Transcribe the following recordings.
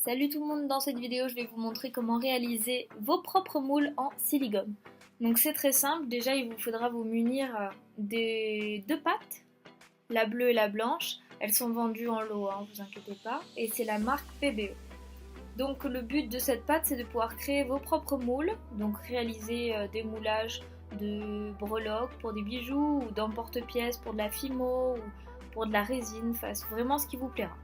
Salut tout le monde, dans cette vidéo je vais vous montrer comment réaliser vos propres moules en silicone. Donc c'est très simple, déjà il vous faudra vous munir des deux pâtes, la bleue et la blanche. Elles sont vendues en lot, hein, vous inquiétez pas, et c'est la marque PBE. Donc le but de cette pâte c'est de pouvoir créer vos propres moules, donc réaliser des moulages de breloques pour des bijoux ou d'emporte-pièces pour de la fimo ou pour de la résine, enfin c'est vraiment ce qui vous plaira.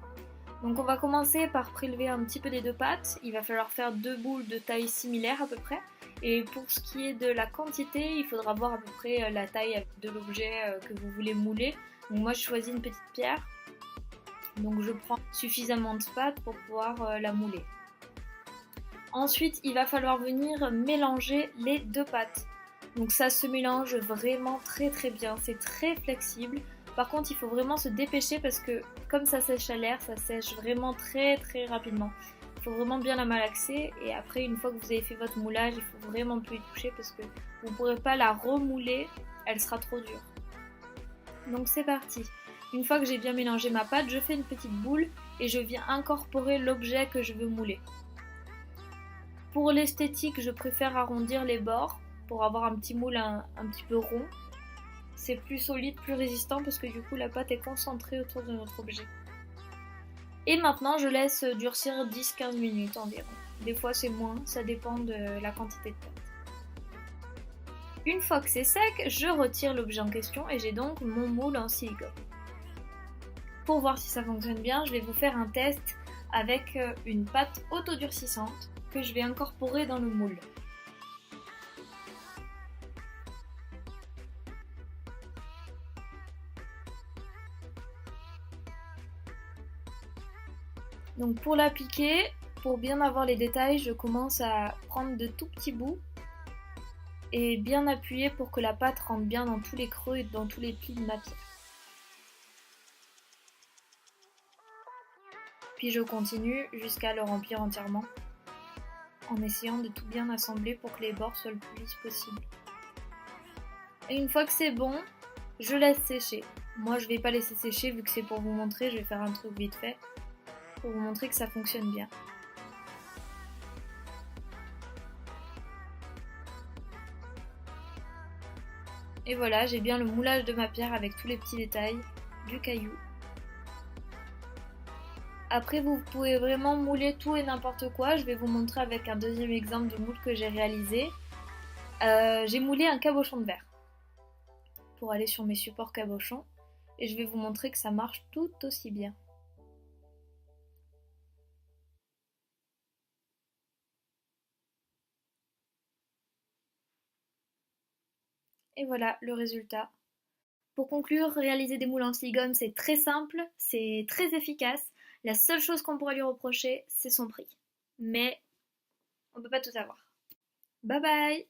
Donc on va commencer par prélever un petit peu des deux pâtes. Il va falloir faire deux boules de taille similaire à peu près. Et pour ce qui est de la quantité, il faudra voir à peu près la taille de l'objet que vous voulez mouler. Donc moi je choisis une petite pierre. Donc je prends suffisamment de pâte pour pouvoir la mouler. Ensuite il va falloir venir mélanger les deux pâtes. Donc ça se mélange vraiment très bien, c'est très flexible. Par contre, il faut vraiment se dépêcher parce que comme ça sèche à l'air, ça sèche vraiment très rapidement. Il faut vraiment bien la malaxer et après, une fois que vous avez fait votre moulage, il faut vraiment plus y toucher parce que vous ne pourrez pas la remouler, elle sera trop dure. Donc c'est parti. Une fois que j'ai bien mélangé ma pâte, je fais une petite boule et je viens incorporer l'objet que je veux mouler. Pour l'esthétique, je préfère arrondir les bords pour avoir un petit moule un petit peu rond. C'est plus solide, plus résistant parce que du coup la pâte est concentrée autour de notre objet. Et maintenant je laisse durcir 10-15 minutes environ. Des fois c'est moins, ça dépend de la quantité de pâte. Une fois que c'est sec, je retire l'objet en question et j'ai donc mon moule en silicone. Pour voir si ça fonctionne bien, je vais vous faire un test avec une pâte autodurcissante que je vais incorporer dans le moule. Donc pour l'appliquer, pour bien avoir les détails, je commence à prendre de tout petits bouts et bien appuyer pour que la pâte rentre bien dans tous les creux et dans tous les plis de ma pierre. Puis je continue jusqu'à le remplir entièrement en essayant de tout bien assembler pour que les bords soient le plus lisses possible. Et une fois que c'est bon, je laisse sécher. Moi je vais pas laisser sécher vu que c'est pour vous montrer, je vais faire un truc vite fait pour vous montrer que ça fonctionne bien. Et voilà, j'ai bien le moulage de ma pierre avec tous les petits détails du caillou. Après, vous pouvez vraiment mouler tout et n'importe quoi. Je vais vous montrer avec un deuxième exemple de moule que j'ai réalisé. J'ai moulé un cabochon de verre pour aller sur mes supports cabochons. Et je vais vous montrer que ça marche tout aussi bien. Et voilà le résultat. Pour conclure, réaliser des moules en silicone, c'est très simple, c'est très efficace. La seule chose qu'on pourrait lui reprocher, c'est son prix. Mais on ne peut pas tout avoir. Bye bye!